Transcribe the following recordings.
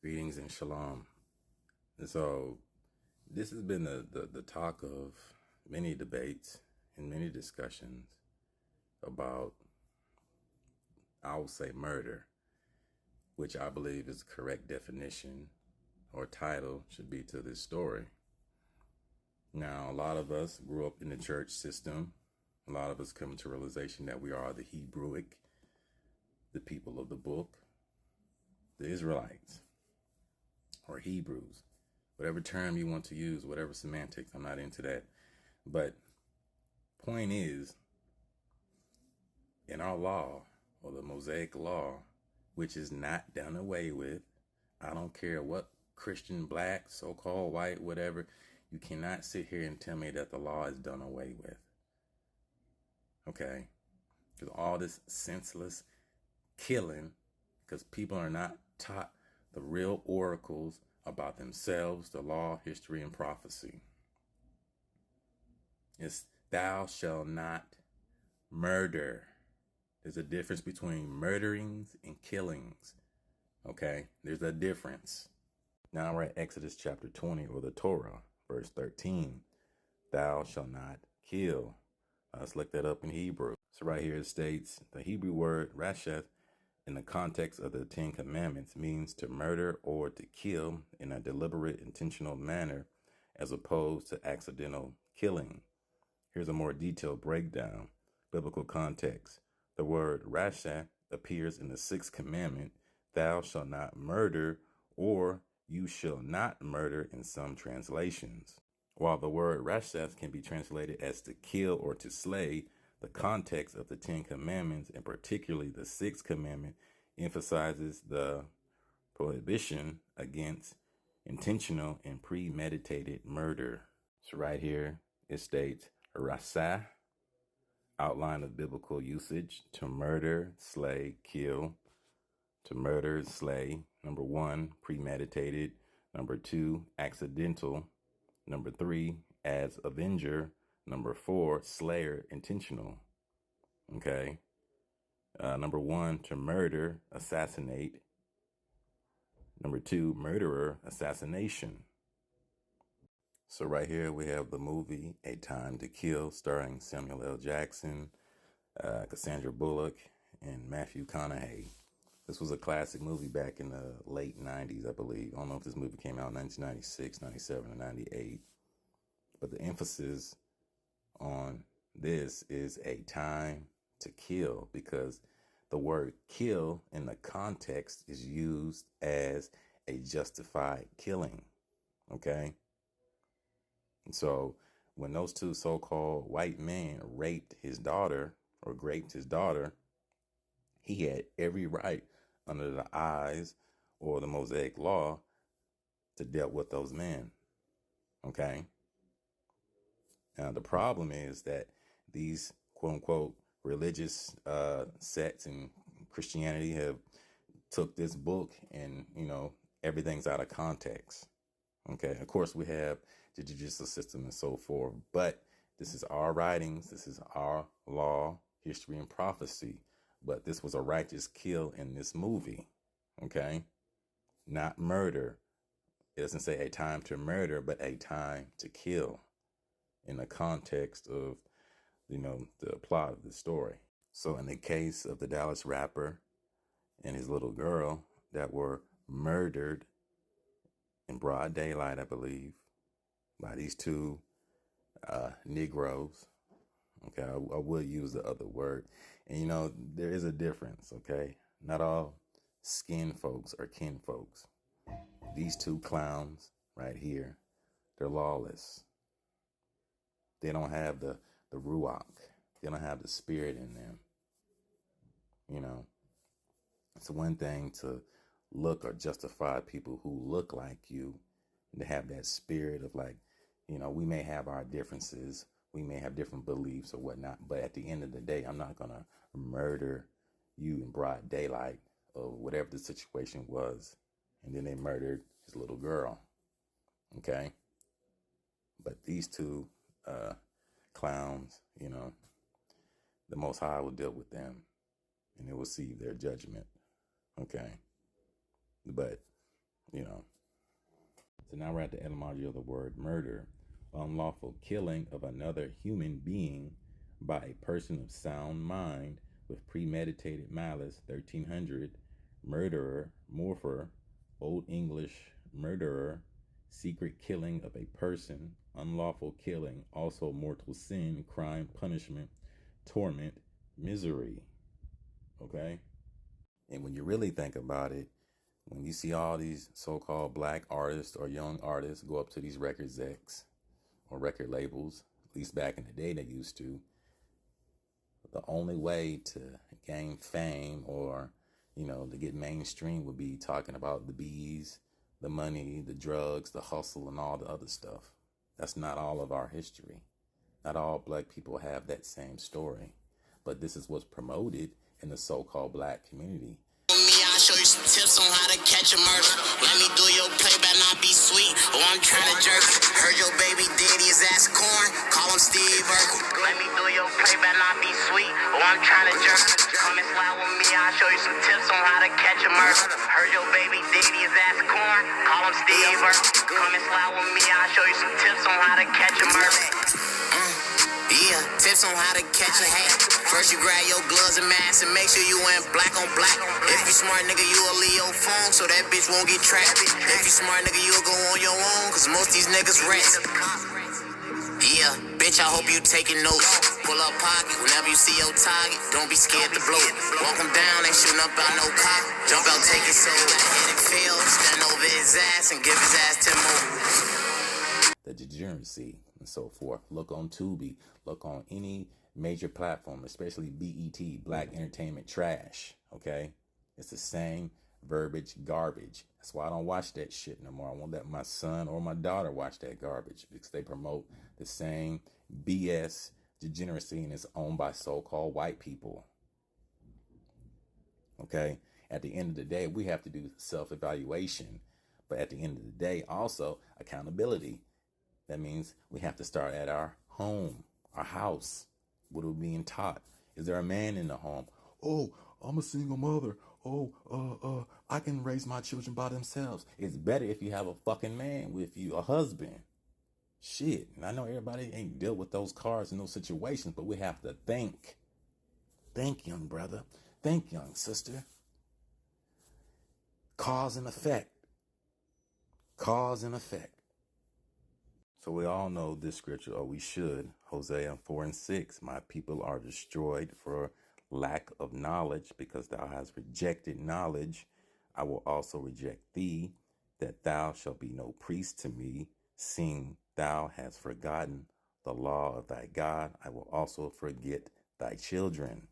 Greetings and shalom. And so this has been the talk of many debates and many discussions about, I will say, murder, which I believe is the correct definition or title should be to this story. Now, a lot of us grew up in the church system. A lot of us come to realization that we are the Hebrewic, the people of the book, the Israelites, or Hebrews, whatever term you want to use, whatever semantics. I'm not into that. But point is, in our law, or the Mosaic law, which is not done away with, I don't care what Christian, black, so-called white, whatever, you cannot sit here and tell me that the law is done away with. Okay? Because all this senseless killing, because people are not taught the real oracles about themselves, the law, history, and prophecy. It's thou shalt not murder. There's a difference between murderings and killings. Okay? There's a difference. Now we're at Exodus chapter 20, or the Torah, verse 13. Thou shalt not kill. Let's look that up in Hebrew. So right here it states, the Hebrew word rasheth in the context of the Ten Commandments means to murder or to kill in a deliberate, intentional manner, as opposed to accidental killing. Here's a more detailed breakdown. Biblical context. The word rashah appears in the sixth commandment, thou shalt not murder, or you shall not murder in some translations. While the word rashah can be translated as to kill or to slay, the context of the Ten Commandments, and particularly the sixth commandment, emphasizes the prohibition against intentional and premeditated murder. So right here it states, rashah, outline of biblical usage, to murder, slay, kill. To murder, slay. Number 1, premeditated. Number 2, accidental. Number 3, as avenger. Number 4, slayer, intentional. Okay. Number 1, to murder, assassinate. Number 2, murderer, assassination. So right here we have the movie A Time to Kill, starring Samuel L. Jackson, Cassandra Bullock, and Matthew McConaughey. This was a classic movie back in the late 90s, I believe. I don't know if this movie came out in 1996, 97, or 98. But the emphasis on this is a time to kill, because the word kill in the context is used as a justified killing. Okay? And so when those two so-called white men raped his daughter, or raped his daughter, he had every right under the eyes or the Mosaic law to deal with those men. Okay? Now, the problem is that these quote unquote religious sects in Christianity have took this book and, everything's out of context. Okay. Of course, we have the judicial system and so forth, but this is our writings. This is our law, history, and prophecy. But this was a righteous kill in this movie. Okay. Not murder. It doesn't say a time to murder, but a time to kill, in the context of, the plot of the story. So in the case of the Dallas rapper and his little girl that were murdered in broad daylight, I believe, by these two Negroes. Okay, I will use the other word. And, there is a difference, okay? Not all skin folks are kin folks. These two clowns right here, they're lawless. They don't have the ruach. They don't have the spirit in them. It's one thing to look or justify people who look like you, and to have that spirit of we may have our differences. We may have different beliefs or whatnot. But at the end of the day, I'm not going to murder you in broad daylight or whatever the situation was. And then they murdered his little girl. Okay. But these two clowns, the Most High will deal with them and they will receive their judgment. Okay. But you know. So now we're at the etymology of the word murder. Unlawful killing of another human being by a person of sound mind with premeditated malice. 1300. Murderer, morpher, Old English murderer, secret killing of a person, unlawful killing, also mortal sin, crime, punishment, torment, misery. Okay? And when you really think about it, when you see all these so-called black artists or young artists go up to these record execs or record labels, at least back in the day they used to, the only way to gain fame or, to get mainstream would be talking about the bees, the money, the drugs, the hustle, and all the other stuff. That's not all of our history. Not all black people have that same story. But this is what's promoted in the so-called black community. I'll show you some tips on how to catch a murder. Let me do your play, better not be sweet. Oh, I'm trying to jerk. Heard your baby daddy is ass corn. Call him Steve Urkel. Let me do your play, better not be sweet. Oh, I'm trying to jerk. Come and slide with me, I'll show you some tips on how to catch a murder. Heard your baby daddy is ass corn. Call him Steve Urkel. Come and slide with me, I'll show you some tips on how to catch a murder. Yeah, tips on how to catch a hat. First you grab your gloves and mask and make sure you ain't black on black. If you smart nigga, you'll leave your phone so that bitch won't get trapped. If you smart nigga, you'll go on your own, cause most these niggas rats. Yeah, bitch, I hope you taking notes. Pull up pocket whenever you see your target. Don't be scared to blow. Walk him down, ain't shooting up out no cop. Jump out, take his soul, got hit and fail. Stand over his ass and give his ass 10 more. The degeneracy and so forth. Look on Tubi. Look on any major platform, especially BET, Black Entertainment Trash. Okay? It's the same verbiage garbage. That's why I don't watch that shit no more. I won't let my son or my daughter watch that garbage because they promote the same BS degeneracy and it's owned by so-called white people. Okay? At the end of the day, we have to do self-evaluation. But at the end of the day, also accountability. That means we have to start at our home, our house. What are we being taught? Is there a man in the home? Oh, I'm a single mother. Oh, I can raise my children by themselves. It's better if you have a fucking man with you, a husband. Shit. And I know everybody ain't dealt with those cards in those situations, but we have to think. Think, young brother. Think, young sister. Cause and effect. Cause and effect. So we all know this scripture, or we should. Hosea 4:6. My people are destroyed for lack of knowledge, because thou hast rejected knowledge. I will also reject thee, that thou shalt be no priest to me, seeing thou hast forgotten the law of thy God. I will also forget thy children.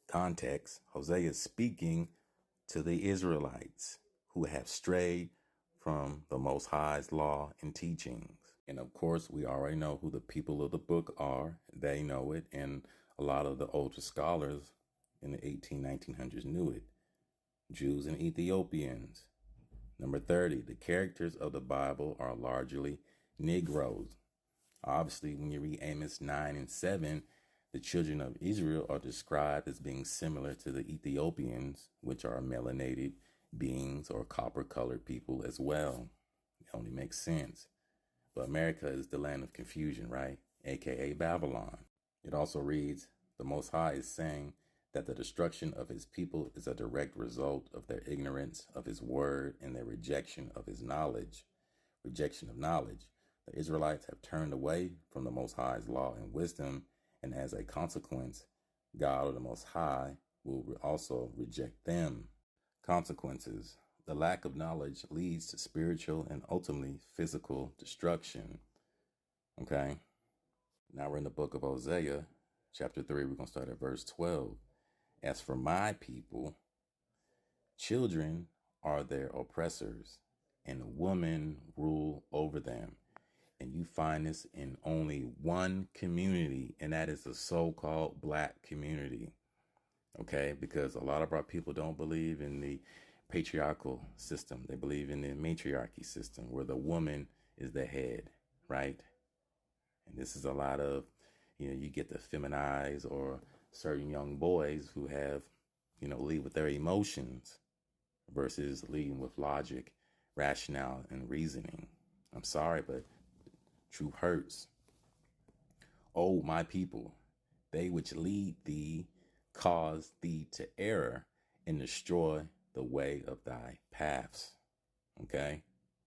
Context: Hosea is speaking to the Israelites who have strayed from the Most High's law and teachings. And of course, we already know who the people of the book are. They know it. And a lot of the older scholars in the 1900s knew it. Jews and Ethiopians. Number 30, the characters of the Bible are largely Negroes. Obviously, when you read Amos 9 and 7, the children of Israel are described as being similar to the Ethiopians, which are melanated beings or copper-colored people as well. It only makes sense. But America is the land of confusion, right? AKA Babylon. It also reads, the Most High is saying that the destruction of his people is a direct result of their ignorance of his word and their rejection of his knowledge. Rejection of knowledge. The Israelites have turned away from the Most High's law and wisdom, and as a consequence, God or the Most High will also reject them. Consequences. The lack of knowledge leads to spiritual and ultimately physical destruction. Okay. Now we're in the book of Hosea, chapter 3. We're going to start at verse 12. As for my people, children are their oppressors, and women rule over them. And you find this in only one community, and that is the so-called black community. Okay, because a lot of our people don't believe in the patriarchal system. They believe in the matriarchy system, where the woman is the head, right? And this is a lot of, you get the feminized or certain young boys who have, lead with their emotions versus leading with logic, rationale and reasoning. I'm sorry, but truth hurts. Oh, my people, they which lead thee cause thee to error and destroy the way of thy paths. Okay?